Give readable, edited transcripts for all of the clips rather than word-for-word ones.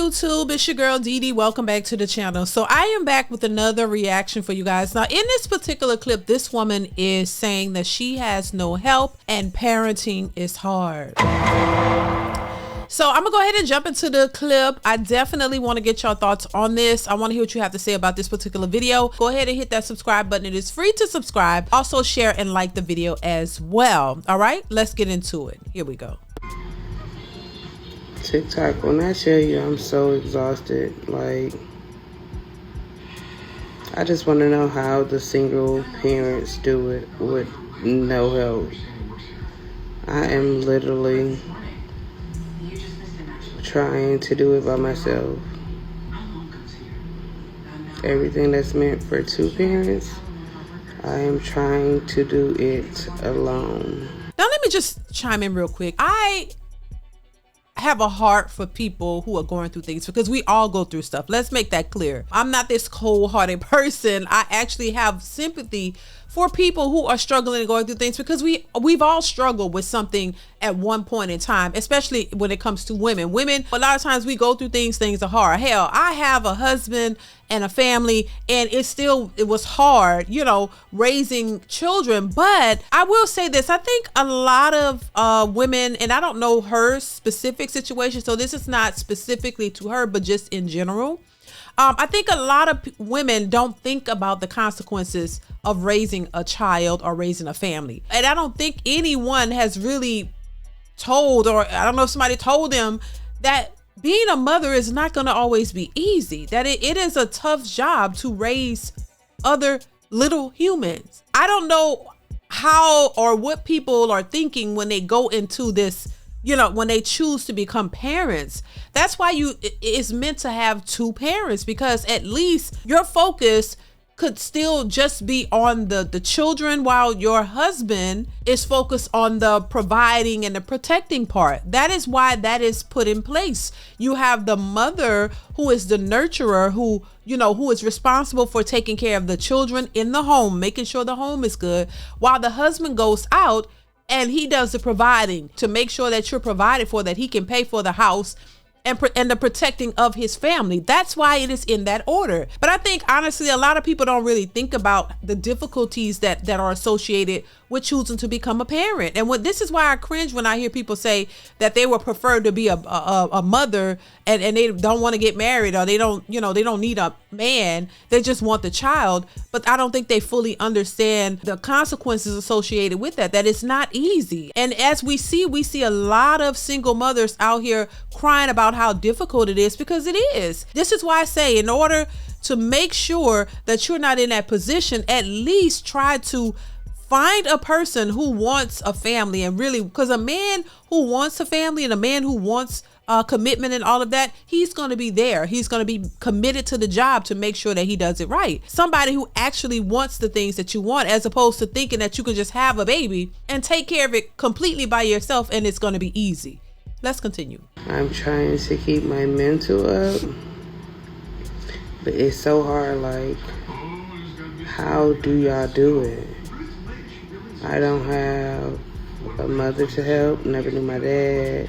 YouTube, it's your girl DeeDee. Welcome back to the channel. So I am back with another reaction for you guys. Now in this particular clip, this woman is saying that she has no help and parenting is hard. So I'm gonna go ahead and jump into the clip. I definitely want to get your thoughts on this. I want to hear what you have to say about this particular video. Go ahead and hit that subscribe button. It is free to subscribe. Also share and like the video as well. All right, let's get into it. Here we go. TikTok, when I tell you I'm so exhausted, like, I just want to know how the single parents do it with no help. I am literally trying to do it by myself. Everything that's meant for two parents, I am trying to do it alone. Now let me just chime in real quick. I have a heart for people who are going through things because we all go through stuff. Let's make that clear. I'm not this cold-hearted person. I actually have sympathy for people who are struggling and going through things because we've all struggled with something at one point in time, especially when it comes to women. Women, a lot of times we go through things are hard. Hell, I have a husband and a family, and it was hard, you know, raising children. But I will say this, I think a lot of women, and I don't know her specific situation, so this is not specifically to her, but just in general, I think a lot of women don't think about the consequences of raising a child or raising a family. And I don't think anyone has really told, or I don't know if somebody told them, that being a mother is not going to always be easy, that it is a tough job to raise other little humans. I don't know how or what people are thinking when they go into this, you know, when they choose to become parents. That's why it's meant to have two parents, because at least your focus could still just be on the children while your husband is focused on the providing and the protecting part. That is why that is put in place. You have the mother who is the nurturer, who is responsible for taking care of the children in the home, making sure the home is good, while the husband goes out and he does the providing to make sure that you're provided for, that he can pay for the house and the protecting of his family. That's why it is in that order. But I think honestly, a lot of people don't really think about the difficulties that are associated with choosing to become a parent. And this is why I cringe when I hear people say that they would prefer to be a mother and they don't want to get married, or they don't need a man. They just want the child. But I don't think they fully understand the consequences associated with that it's not easy. And as we see a lot of single mothers out here crying about how difficult it is, because it is. This is why I say, in order to make sure that you're not in that position, at least try to find a person who wants a family. And really, because a man who wants a family and a man who wants commitment and all of that, he's going to be there. He's going to be committed to the job to make sure that he does it right. Somebody who actually wants the things that you want, as opposed to thinking that you can just have a baby and take care of it completely by yourself and it's going to be easy. Let's continue. I'm trying to keep my mental up, but it's so hard. Like, how do y'all do it? I don't have a mother to help, never knew my dad.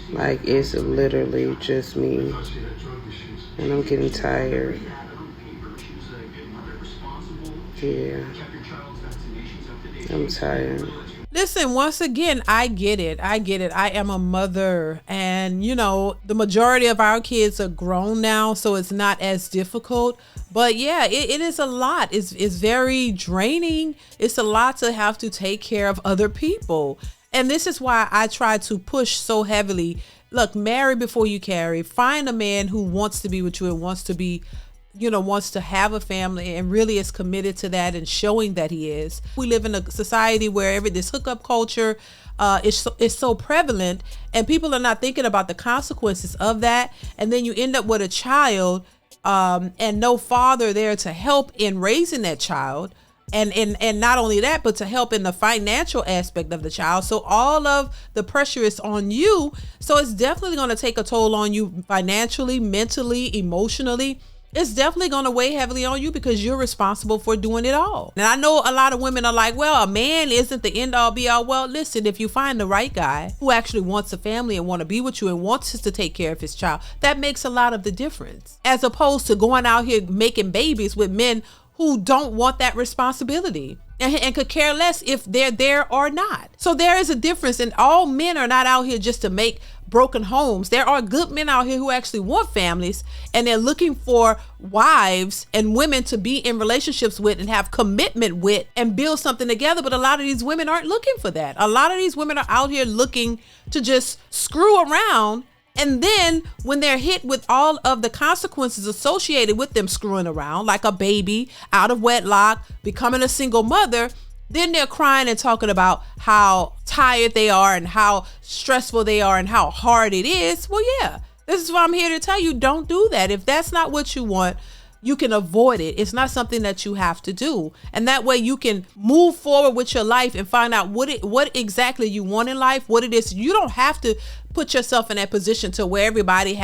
Like, it's literally just me, and I'm getting tired. Yeah, I'm tired. Listen, once again, I get it. I am a mother, and the majority of our kids are grown now, so it's not as difficult. But yeah, it is a lot. It's very draining. It's a lot to have to take care of other people. And this is why I try to push so heavily. Look, marry before you carry. Find a man who wants to be with you and wants to have a family and really is committed to that and showing that he is. We live in a society where this hookup culture is so prevalent, and people are not thinking about the consequences of that. And then you end up with a child and no father there to help in raising that child. And not only that, but to help in the financial aspect of the child. So all of the pressure is on you. So it's definitely going to take a toll on you financially, mentally, emotionally. it's definitely going to weigh heavily on you because you're responsible for doing it all. And I know a lot of women are like, well, a man isn't the end all be all. Well, listen, if you find the right guy who actually wants a family and want to be with you and wants to take care of his child, that makes a lot of the difference, as opposed to going out here making babies with men who don't want that responsibility and could care less if they're there or not. So there is a difference, and all men are not out here just to make broken homes. There are good men out here who actually want families, and they're looking for wives and women to be in relationships with and have commitment with and build something together. But a lot of these women aren't looking for that. A lot of these women are out here looking to just screw around. And then when they're hit with all of the consequences associated with them screwing around, like a baby out of wedlock, becoming a single mother, then they're crying and talking about how tired they are and how stressful they are and how hard it is. Well, yeah, this is why I'm here to tell you, don't do that. If that's not what you want, you can avoid it. It's not something that you have to do. And that way you can move forward with your life and find out what exactly you want in life, what it is. You don't have to put yourself in that position to where everybody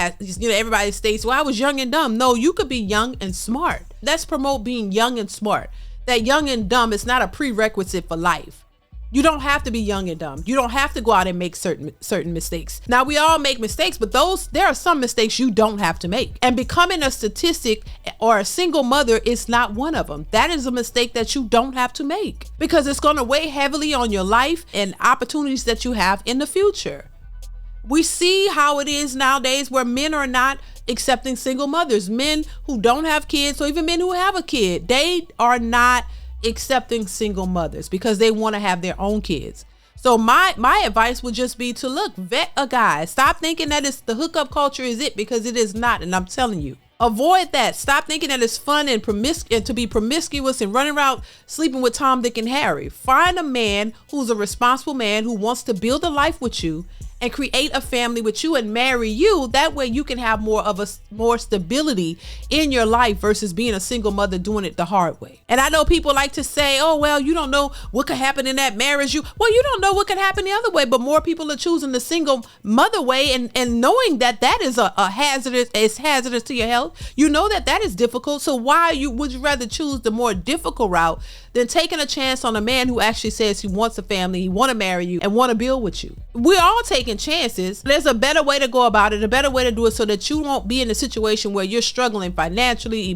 states, well, I was young and dumb. No, you could be young and smart. Let's promote being young and smart. That young and dumb is not a prerequisite for life. You don't have to be young and dumb. You don't have to go out and make certain mistakes. Now, we all make mistakes, but there are some mistakes you don't have to make. And becoming a statistic or a single mother is not one of them. That is a mistake that you don't have to make because it's going to weigh heavily on your life and opportunities that you have in the future. We see how it is nowadays where men are not accepting single mothers. Men who don't have kids, or even men who have a kid, they are not accepting single mothers because they want to have their own kids. So my advice would just be to vet a guy. Stop thinking that it's the hookup culture is it, because it is not. And I'm telling you, avoid that. Stop thinking that it's fun and to be promiscuous and running around sleeping with Tom, Dick, and Harry. Find a man who's a responsible man who wants to build a life with you and create a family with you and marry you. That way you can have more stability in your life versus being a single mother doing it the hard way. And I know people like to say, oh, well, you don't know what could happen in that marriage. Well, you don't know what could happen the other way, but more people are choosing the single mother way and knowing that is it's hazardous to your health. You know that is difficult. So why would you rather choose the more difficult route than taking a chance on a man who actually says he wants a family, he want to marry you and want to build with you? We're all taking chances. There's a better way to go about it, a better way to do it so that you won't be in a situation where you're struggling financially,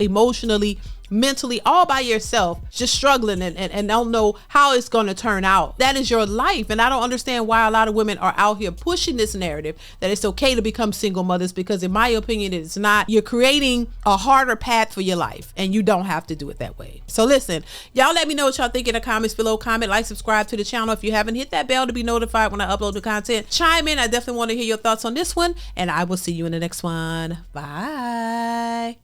emotionally, mentally, all by yourself, just struggling and don't know how it's going to turn out. That is your life. And I don't understand why a lot of women are out here pushing this narrative that it's okay to become single mothers, because in my opinion, it's not. You're creating a harder path for your life and you don't have to do it that way. So listen, y'all let me know what y'all think in the comments below. Comment, like, subscribe to the channel if you haven't. Hit that bell to be notified when I upload the content. Chime in. I definitely want to hear your thoughts on this one, and I will see you in the next one. Bye.